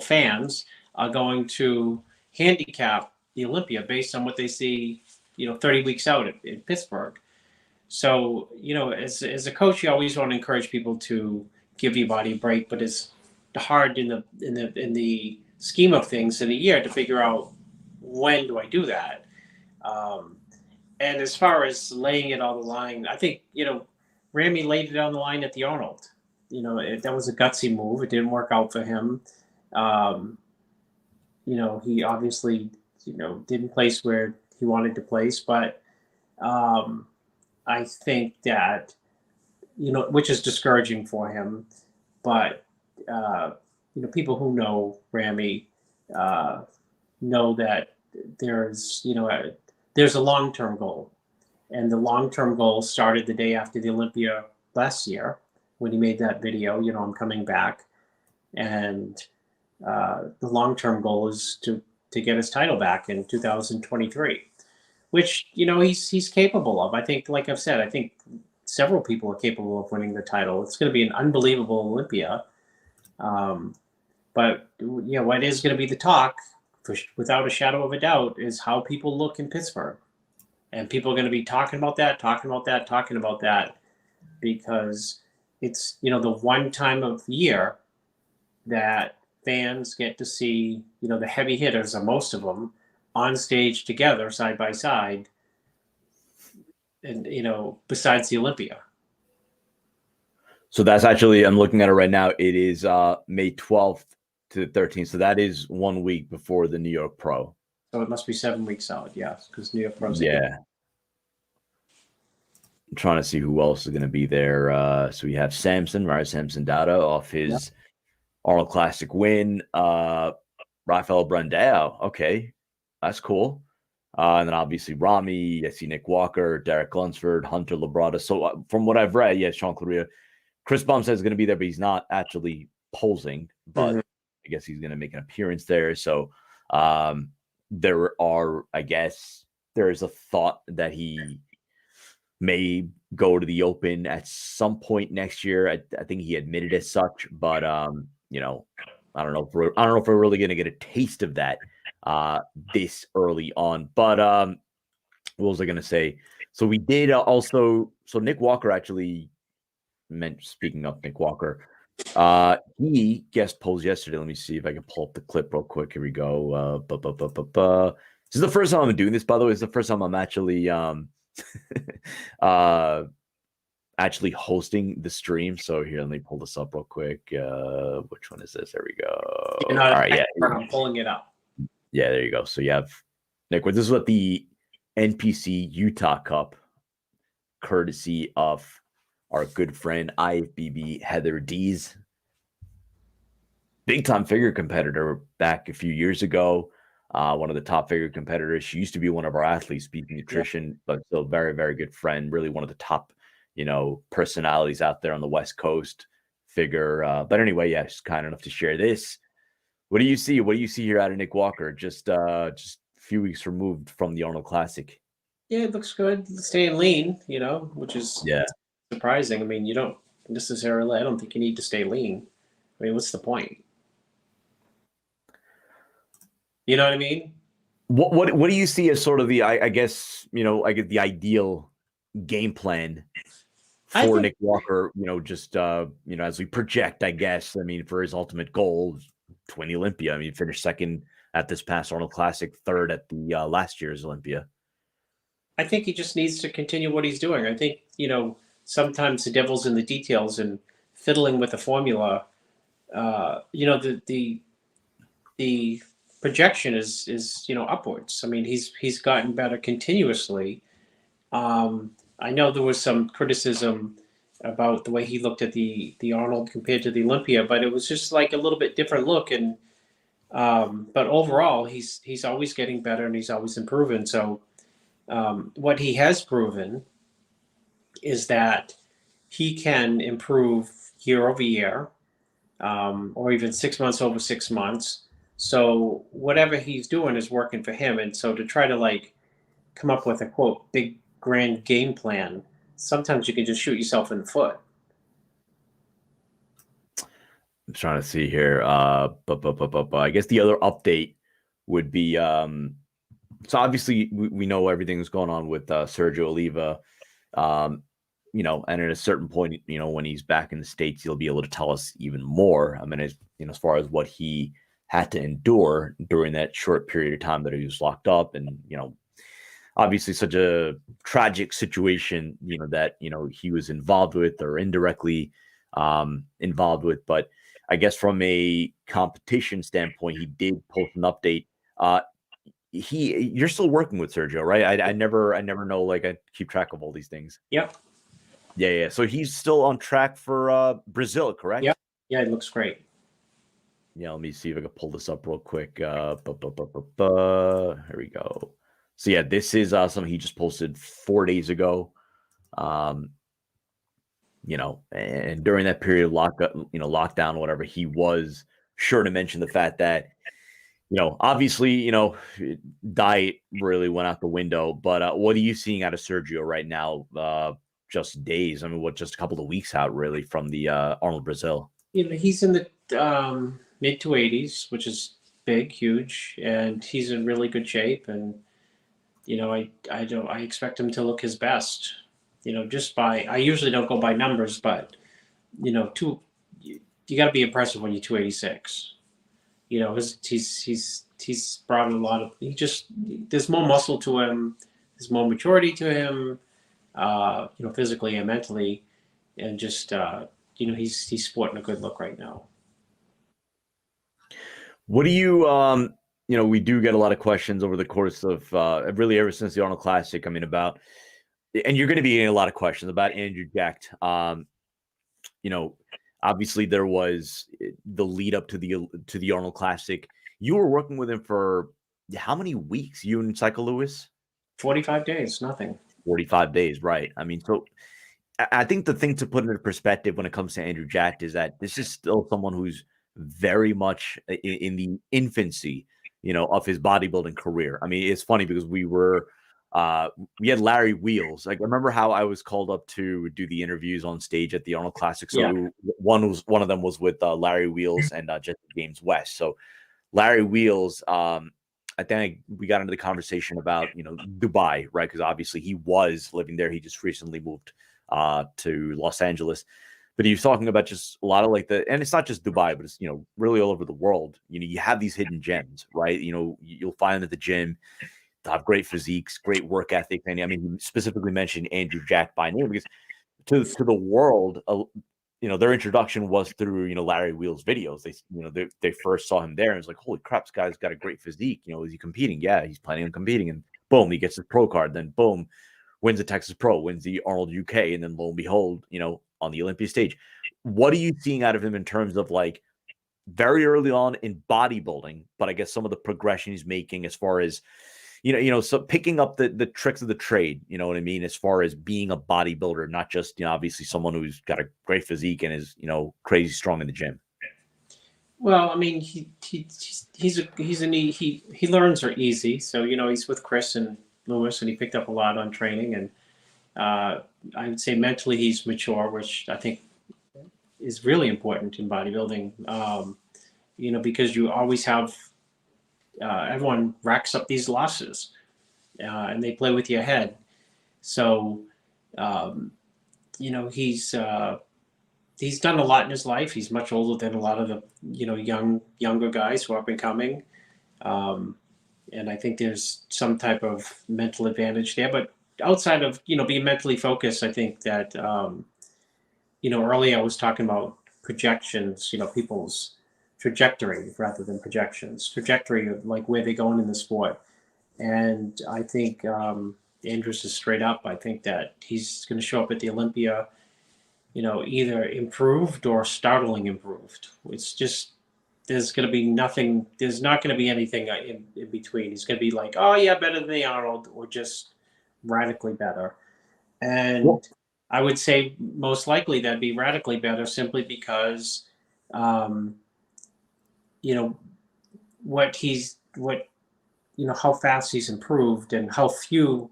Fans are going to handicap the Olympia based on what they see, 30 weeks out in Pittsburgh. So, as a coach, you always want to encourage people to give your body a break, but as hard in the scheme of things in a year to figure out when do I do that. And as far as laying it on the line, I think, Ramy laid it on the line at the Arnold. That was a gutsy move. It didn't work out for him. He obviously, didn't place where he wanted to place, but I think that, which is discouraging for him, but, people who know Ramy know that there's a long-term goal. And the long-term goal started the day after the Olympia last year when he made that video, I'm coming back. And the long-term goal is to get his title back in 2023, which, he's capable of. I think, like I've said, I think several people are capable of winning the title. It's going to be an unbelievable Olympia. But, what is going to be the talk, without a shadow of a doubt, is how people look in Pittsburgh. And people are going to be talking about that, because it's, the one time of year that fans get to see, the heavy hitters, or most of them, on stage together, side by side, and, besides the Olympia. So that's actually, I'm looking at it right now. It is May 12th to the 13th. So that is 1 week before the New York Pro. So it must be 7 weeks out, yes, because New York Pro's yeah. I'm trying to see who else is going to be there. So we have Samson, right? Samson Dada off his Arnold Classic win. Rafael Brandao. Okay, that's cool. And then obviously Ramy. I see Nick Walker, Derek Lunsford, Hunter Labrada. So from what I've read, Sean Claria. Chris Baum says he's going to be there, but he's not actually posing. But I guess he's going to make an appearance there. So there is a thought that he may go to the Open at some point next year. I think he admitted as such, but I don't know if we're really going to get a taste of that this early on. But what was I going to say? So we did also. So Nick Walker actually speaking of Nick Walker, he guest posed yesterday. Let me see if I can pull up the clip real quick. Here we go. This is the first time I'm doing this, by the way. It's the first time I'm actually actually hosting the stream. So here, let me pull this up real quick. Which one is this? There we go. All right, yeah. I'm pulling it up. Yeah, there you go. So you have Nick. This is what the NPC Utah Cup, courtesy of our good friend IFBB Heather Dees, big time figure competitor back a few years ago. One of the top figure competitors. She used to be one of our athletes, speaking nutrition, but still very, very good friend. Really one of the top, personalities out there on the West Coast figure. But anyway, she's kind enough to share this. What do you see? What do you see here out of Nick Walker? Just a few weeks removed from the Arnold Classic. Yeah, it looks good. Staying lean, which is surprising. I mean, you don't necessarily. I don't think you need to stay lean. I mean, what's the point? You know what I mean? What do you see as sort of the I guess the ideal game plan for Nick Walker? As we project, I guess. I mean, for his ultimate goal, to win the Olympia. I mean, finished second at this past Arnold Classic, third at the last year's Olympia. I think he just needs to continue what he's doing. I think sometimes the devil's in the details, and fiddling with the formula. The projection is upwards. I mean, he's gotten better continuously. I know there was some criticism about the way he looked at the Arnold compared to the Olympia, but it was just like a little bit different look. And but overall, he's always getting better and he's always improving. So what he has proven is that he can improve year over year, or even 6 months over 6 months. So whatever he's doing is working for him. And so to try to come up with a quote big grand game plan, sometimes you can just shoot yourself in the foot. I'm trying to see here. I guess the other update would be so obviously we know everything's going on with Sergio Oliva. you know, and at a certain point, you know, when he's back in the States, he'll be able to tell us even more. I mean, you know, as far as what he had to endure during that short period of time that he was locked up, and, you know, obviously such a tragic situation, you know, that, you know, he was involved with or indirectly involved with. But I guess from a competition standpoint, he did post an update. You're still working with Sergio, right? I never know, like, I keep track of all these things. Yep. Yeah. So he's still on track for Brazil, correct? Yep. Yeah, it looks great. Yeah, let me see if I can pull this up real quick. Here we go. So yeah, this is something he just posted 4 days ago. You know, and during that period of lockdown, whatever, he was sure to mention the fact that, you know, obviously, you know, diet really went out the window. But what are you seeing out of Sergio right now? Just days. I mean, just a couple of weeks out, really, from the Arnold Brazil. You know, he's in the mid 280s, which is big, huge, and he's in really good shape. And you know, I expect him to look his best. You know, I usually don't go by numbers, but you know, you got to be impressive when you're 286. You know, he's brought a lot of. There's more muscle to him. There's more maturity to him. You know, physically and mentally, and just you know, he's sporting a good look right now. What do you you know, we do get a lot of questions over the course of really ever since the Arnold Classic. I mean, about, and you're going to be getting a lot of questions about Andrew Jack. You know, obviously there was the lead up to the Arnold Classic. You were working with him for how many weeks? You and Psycho Lewis? 45 days, nothing. 45 days, right? I mean, so I think the thing to put into perspective when it comes to Andrew Jack is that this is still someone who's very much in the infancy, you know, of his bodybuilding career. I mean, it's funny because we had Larry Wheels. Like, I remember how I was called up to do the interviews on stage at the Arnold Classic. So Yeah. one of them was with Larry Wheels and Jesse James West. So Larry Wheels, I think we got into the conversation about, you know, Dubai, right? Because obviously he was living there. He just recently moved to Los Angeles. But he was talking about just a lot of like and it's not just Dubai, but it's, you know, really all over the world. You know, you have these hidden gems, right? You know, you'll find them at the gym. They have great physiques, great work ethic. And I mean, he specifically mentioned Andrew Jack by name because to the world, you know, their introduction was through, you know, Larry Wheels videos. They first saw him there and it's like, holy crap, this guy's got a great physique. You know, is he competing? Yeah, he's planning on competing. And boom, he gets his pro card. Then boom, wins the Texas Pro, wins the Arnold UK, and then lo and behold, you know, on the Olympia stage. What are you seeing out of him in terms of like very early on in bodybuilding, but I guess some of the progression he's making as far as, you know, so picking up the tricks of the trade, you know what I mean, as far as being a bodybuilder, not just, you know, obviously someone who's got a great physique and is, you know, crazy strong in the gym. Well, I mean, he learns are easy. So, you know, he's with Chris and Lewis, and he picked up a lot on training. And I would say mentally he's mature, which I think is really important in bodybuilding. You know, because you always have everyone racks up these losses, and they play with your head. So, you know, he's done a lot in his life. He's much older than a lot of the, you know, younger guys who are up and coming. And I think there's some type of mental advantage there. But outside of, you know, being mentally focused, I think that, you know, earlier I was talking about projections, you know, people's trajectory rather than projections, trajectory of like where they're going in the sport. And I think Andrews is straight up. I think that he's going to show up at the Olympia, you know, either improved or startling improved. It's just, there's not going to be anything in between. He's going to be like, oh yeah, better than the Arnold, or just radically better. And I would say most likely that'd be radically better simply because, you know, you know, how fast he's improved and how few,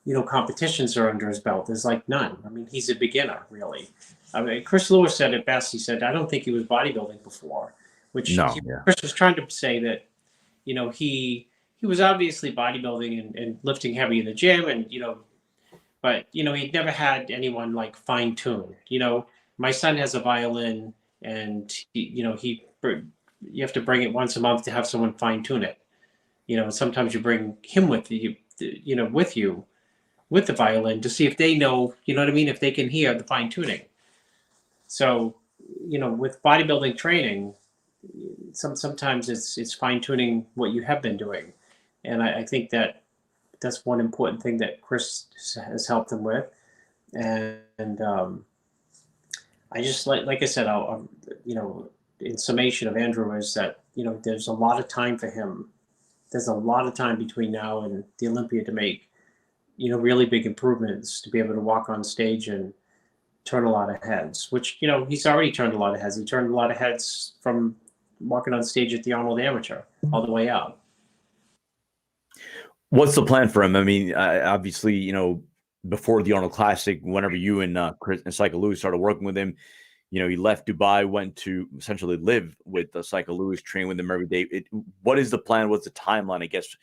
you know, competitions are under his belt. There's like none. I mean, he's a beginner, really. I mean, Chris Lewis said it best. He said, I don't think he was bodybuilding before, which Chris was trying to say that, you know, he was obviously bodybuilding and lifting heavy in the gym and, you know, but he'd never had anyone like fine tune. My son has a violin, and you have to bring it once a month to have someone fine tune it. Sometimes you bring him with you, with you with the violin to see if they know, what I mean, if they can hear the fine tuning. So, with bodybuilding training, sometimes it's fine tuning what you have been doing, and I think that's one important thing that Chris has helped him with, and I just like I said, in summation of Andrew is that there's a lot of time for him. There's a lot of time between now and the Olympia to make really big improvements, to be able to walk on stage and turn a lot of heads, which he's already turned a lot of heads. He turned a lot of heads from walking on stage at the Arnold Amateur all the way up. What's the plan for him? I mean, obviously, before the Arnold Classic, whenever you and Chris and Psycho Lewis started working with him, he left Dubai, went to essentially live with Psycho Lewis, train with him every day. What is the plan? What's the timeline, I guess,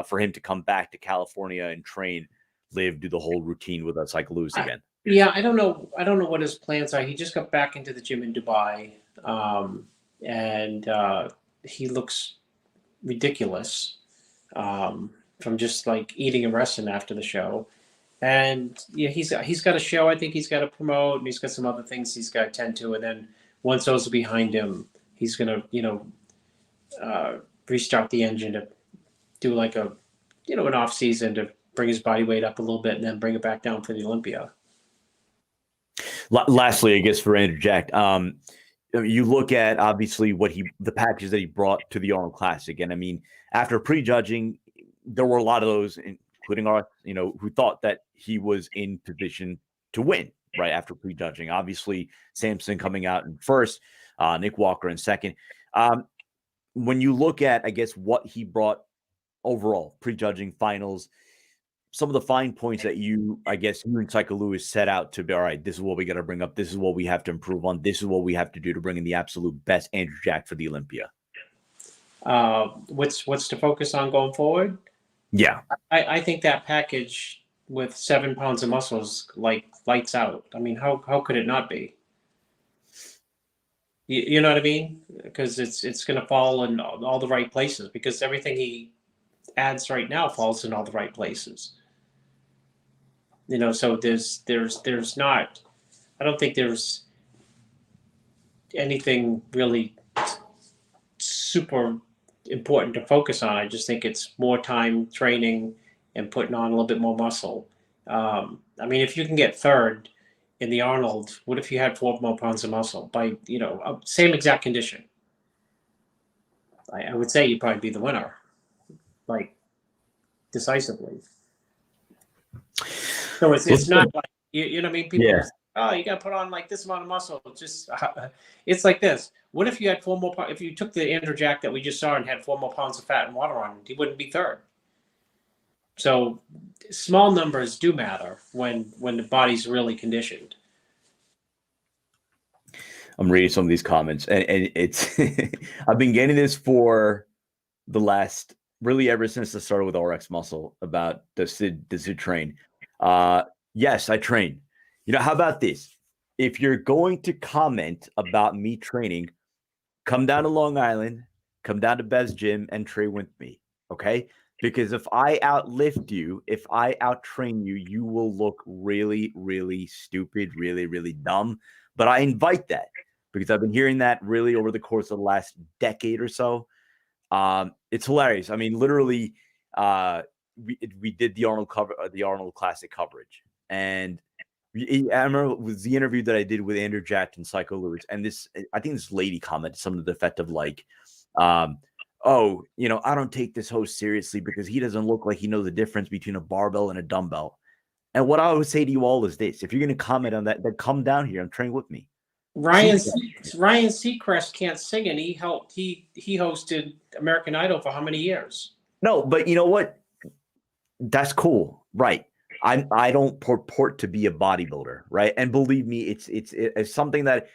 for him to come back to California and train, live, do the whole routine with Psycho Lewis again? Yeah, I don't know what his plans are. He just got back into the gym in Dubai, and he looks ridiculous from just like eating and resting after the show. And yeah, he's got a show I think he's got to promote, and he's got some other things he's got to tend to. And then once those are behind him, he's gonna restart the engine to do like an off season to bring his body weight up a little bit, and then bring it back down for the Olympia. Lastly, I guess for Andrew Jack, you look at obviously the packages that he brought to the Arnold Classic, and I mean, after prejudging, there were a lot of those, including our, who thought that he was in position to win right after prejudging. Obviously, Samson coming out in first, Nick Walker in second. When you look at, I guess, what he brought overall, prejudging finals, some of the fine points that you and Psycho Lewis set out to be, all right, this is what we got to bring up. This is what we have to improve on. This is what we have to do to bring in the absolute best Andrew Jack for the Olympia. What's to focus on going forward? Yeah. I think that package with 7 pounds of muscles, like lights out. I mean, how could it not be? You know what I mean? Because it's going to fall in all the right places, because everything he adds right now falls in all the right places. So there's not, I don't think there's anything really super important to focus on. I just think it's more time training and putting on a little bit more muscle. I mean, if you can get third in the Arnold, what if you had 4 more pounds of muscle by, same exact condition? I would say you'd probably be the winner, like decisively. So it's not like, you know what I mean? People say, oh, you got to put on like this amount of muscle. It's like this. What if you had 4 more? If you took the Andrew Jack that we just saw and had 4 more pounds of fat and water on, he wouldn't be third. So small numbers do matter when the body's really conditioned. I'm reading some of these comments, and it's I've been getting this for the last, really ever since I started with RX Muscle, about the Sid train. Yes, I train. How about this? If you're going to comment about me training, come down to Long Island, come down to Bev's gym and train with me, okay? Because if I outlift you, if I outtrain you, you will look really, really stupid, really, really dumb. But I invite that because I've been hearing that really over the course of the last decade or so. It's hilarious. I mean, literally, we did the Arnold Classic coverage, and I remember it was the interview that I did with Andrew Jack and Psycho Lewis, and I think this lady commented something to the effect of like, I don't take this host seriously because he doesn't look like he knows the difference between a barbell and a dumbbell. And what I would say to you all is this: if you're going to comment on that, then come down here and train with me. Ryan Seacrest can't sing, and he hosted American Idol for how many years? No, but you know what? That's cool, right? I don't purport to be a bodybuilder, right? And believe me, it's something that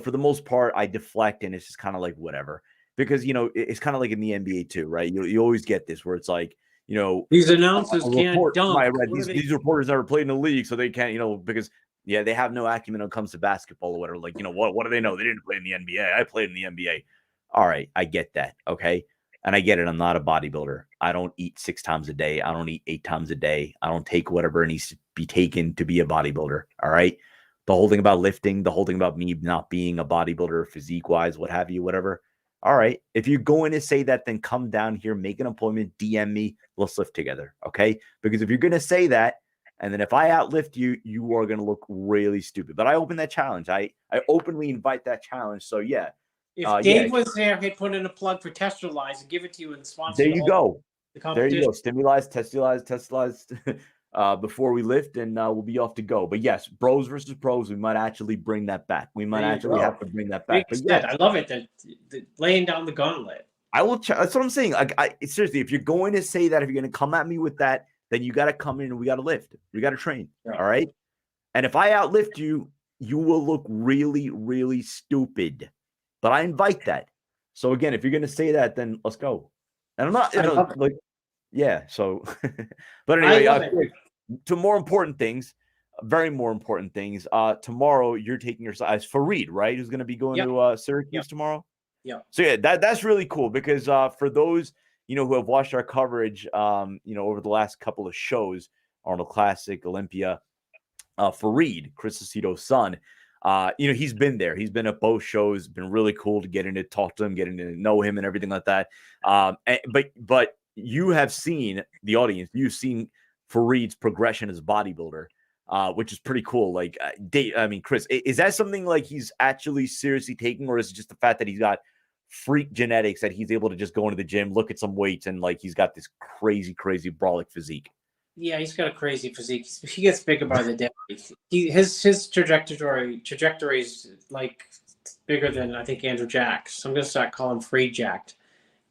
for the most part I deflect, and it's just kind of like whatever, because it's kind of like in the NBA too, right? You always get this where it's like these announcers can't dunk. These reporters never played in the league, so they can't, because they have no acumen when it comes to basketball or whatever. Like, what do they know? They didn't play in the NBA. I played in the NBA. All right, I get that. Okay. And I get it. I'm not a bodybuilder. I don't eat 6 times a day. I don't eat 8 times a day. I don't take whatever needs to be taken to be a bodybuilder. All right. The whole thing about lifting, the whole thing about me not being a bodybuilder, physique wise, what have you, whatever. All right. If you're going to say that, then come down here, make an appointment, DM me. Let's lift together. Okay. Because if you're going to say that, and then if I outlift you, you are going to look really stupid. But I open that challenge. I openly invite that challenge. So yeah. If Dave was there, he'd put in a plug for Testralize and give it to you and sponsor. There you go. There you go. Stimulize, Testralize before we lift, and we'll be off to go. But yes, bros versus pros, we might actually bring that back. We might actually have to bring that back. But yeah, I love it. The laying down the gauntlet. I will. That's what I'm saying. Like, seriously, if you're going to say that, if you're going to come at me with that, then you got to come in and we got to lift. We got to train. Yeah. All right. And if I outlift you, you will look really, really stupid. But I invite that. So again, if you're going to say that, then let's go. And I'm not like, yeah. So, but anyway, to more important things, very more important things. Tomorrow you're taking your size Fareed, right? Who's going to be going to Syracuse tomorrow? Yeah. So yeah, that's really cool because for those who have watched our coverage, over the last couple of shows, Arnold Classic, Olympia, Fareed, Chris Aceto's son. He's been there. He's been at both shows. Been really cool to get in to talk to him, getting to know him, and everything like that. But you have seen the audience. You've seen Fareed's progression as a bodybuilder, which is pretty cool. Like, Chris, is that something like he's actually seriously taking, or is it just the fact that he's got freak genetics that he's able to just go into the gym, look at some weights, and like he's got this crazy brolic physique? Yeah, he's got a crazy physique. He gets bigger by the day. His trajectory is like bigger than I think Andrew Jack's. I'm gonna start calling him Free Jacked.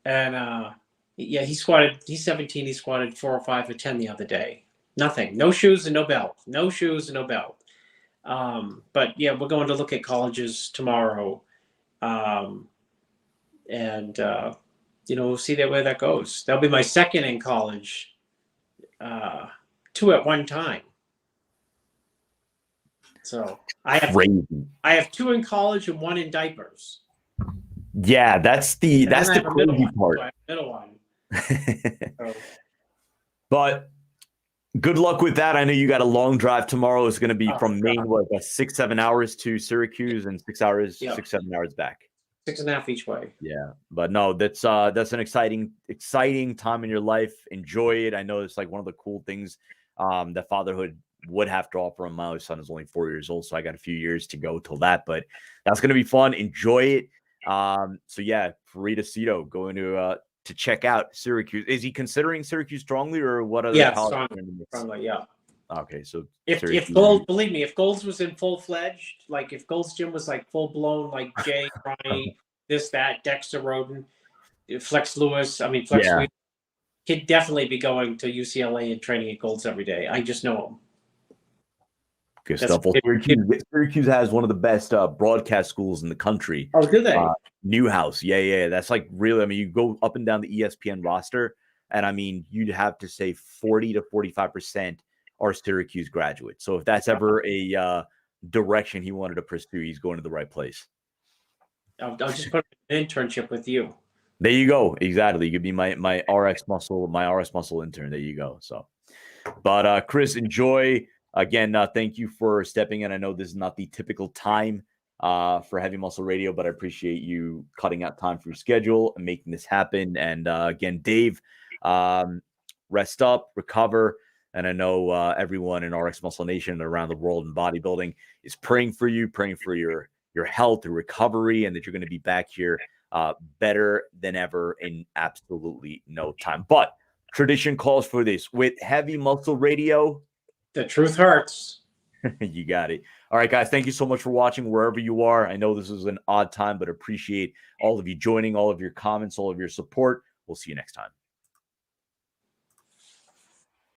And he squatted. He's 17. He squatted 4 or 5 or 10 the other day. Nothing. No shoes and no belt. No shoes and no belt. But yeah, we're going to look at colleges tomorrow, and we'll see where that goes. That'll be my second in college. 2 at one time. So I have 2 in college and 1 in diapers. Yeah, that's the crazy part. Middle one. So. But good luck with that. I know you got a long drive tomorrow. It's going to be from Maine, 6-7 hours to Syracuse and 6 hours, 6-7 hours back. 6.5 each way. Yeah, but no, that's an exciting time in your life. Enjoy it. I know it's like one of the cool things that fatherhood would have to offer. My son is only 4 years old, so I got a few years to go till that. But that's going to be fun. Enjoy it. So yeah, Fareed Aceto going to check out Syracuse. Is he considering Syracuse strongly, or what other colleges? Strongly, yeah. Okay, so if Gold, believe me, if Gold's was in full fledged, like if Gold's gym was like full blown, like Jay, Ronnie, this, that, Dexter Roden, Flex Lewis, Lewis, he'd definitely be going to UCLA and training at Gold's every day. I just know him. Good stuff. Well, Syracuse has one of the best broadcast schools in the country. Oh, do they? Newhouse. Yeah. That's like really, you go up and down the ESPN roster, and you'd have to say 40 to 45% are Syracuse graduates. So if that's ever a direction he wanted to pursue, he's going to the right place. I'll just put an internship with you. There you go. Exactly. You could be my RX muscle intern. There you go. So, but Chris, enjoy. Again, thank you for stepping in. I know this is not the typical time for Heavy Muscle Radio, but I appreciate you cutting out time for your schedule and making this happen. And again, Dave, rest up, recover. And I know everyone in RX Muscle Nation and around the world in bodybuilding is praying for you, praying for your health, your recovery, and that you're going to be back here better than ever in absolutely no time. But tradition calls for this. With Heavy Muscle Radio, the truth hurts. You got it. All right, guys, thank you so much for watching wherever you are. I know this was an odd time, but appreciate all of you joining, all of your comments, all of your support. We'll see you next time.